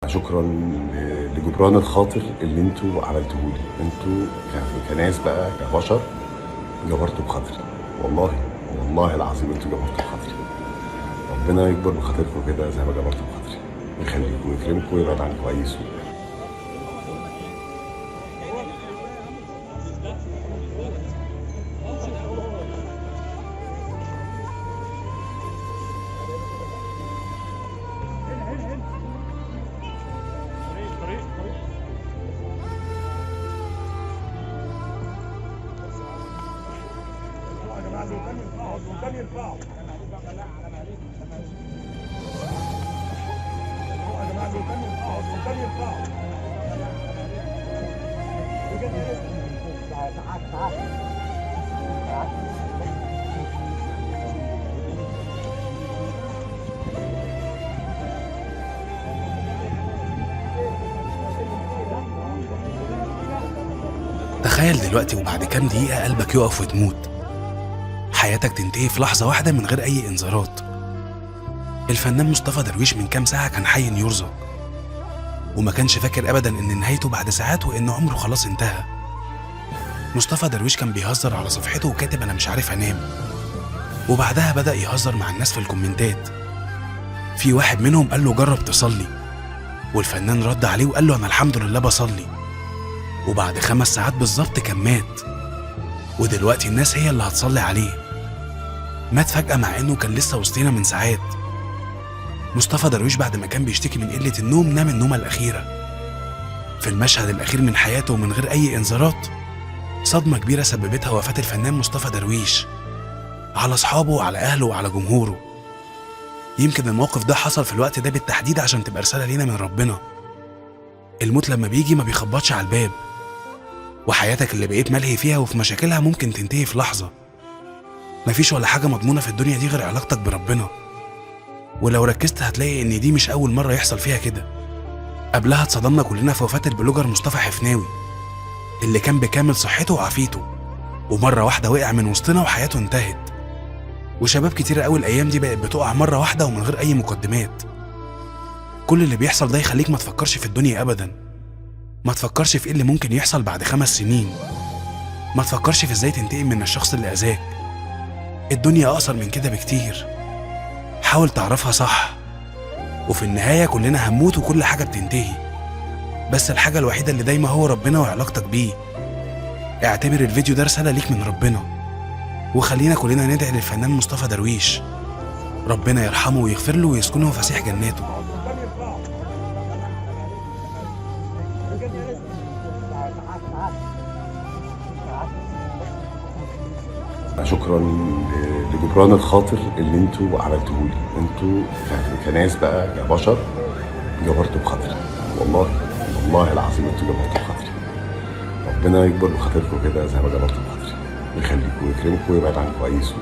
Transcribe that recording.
شكرا لجبران الخاطر اللي انتوا عملتوه لي. انتوا كناس بقى كبشر جبرتوا بخاطري، والله العظيم انتوا جبرتوا بخاطري. ربنا يكبر بخاطركم كده زي ما جبرتوا بخاطري، ويخليكم ويكرمكم ويبعد عنكم اي سوء. تخيل دلوقتي وبعد كام دقيقة قلبك يقف وتموت، حياتك تنتهي في لحظة واحدة من غير أي إنذارات. الفنان مصطفى درويش من كام ساعة كان حي يرزق، وما كانش فاكر أبدا إن نهايته بعد ساعات وإن عمره خلاص انتهى. مصطفى درويش كان بيهزر على صفحته وكاتب أنا مش عارف أنام، وبعدها بدأ يهزر مع الناس في الكومنتات. في واحد منهم قال له جرب تصلي، والفنان رد عليه وقال له أنا الحمد لله بصلي. وبعد 5 ساعات بالظبط كان مات، ودلوقتي الناس هي اللي هتصلي عليه. مات فجأة مع إنه كان لسه وسطينا من ساعات. مصطفى درويش بعد ما كان بيشتكي من قلة النوم نام النومة الأخيرة. في المشهد الأخير من حياته ومن غير أي إنذارات، صدمة كبيرة سببتها وفاة الفنان مصطفى درويش على أصحابه وعلى أهله وعلى جمهوره. يمكن الموقف ده حصل في الوقت ده بالتحديد عشان تبقى رسالة لينا من ربنا. الموت لما بيجي ما بيخبطش على الباب، وحياتك اللي بقيت ملهي فيها وفي مشاكلها ممكن تنتهي في لحظة. مفيش ولا حاجة مضمونة في الدنيا دي غير علاقتك بربنا، ولو ركزت هتلاقي إن دي مش أول مرة يحصل فيها كده. قبلها اتصدمنا كلنا في وفاة البلوجر مصطفى حفناوي اللي كان بكامل صحته وعافيته، ومرة واحدة وقع من وسطنا وحياته انتهت. وشباب كتير قوي الأيام دي بقت بتقع مرة واحدة ومن غير أي مقدمات. كل اللي بيحصل ده يخليك ما تفكرش في الدنيا أبدا، ما تفكرش في إيه اللي ممكن يحصل بعد 5 سنين، ما تفكرش في إزاي تنتقم من الشخص اللي أذاك. الدنيا أقصر من كده بكتير، حاول تعرفها صح. وفي النهاية كلنا هنموت وكل حاجة بتنتهي، بس الحاجة الوحيدة اللي دايما هو ربنا وعلاقتك بيه. اعتبر الفيديو ده رسالة ليك من ربنا، وخلينا كلنا ندعي للفنان مصطفى درويش ربنا يرحمه ويغفر له ويسكنه فسيح جناته. شكرا لجبران الخاطر اللي انتوا عملتوه لي. انتوا كناس بقى كبشر جبرتوا بخاطري، والله العظيم انتوا جبرتوا بخاطري. ربنا يكبر بخاطركم كده زي ما جبرتوا بخاطري، ويخليكم ويكرمكم ويبعد عنكم اي سوء.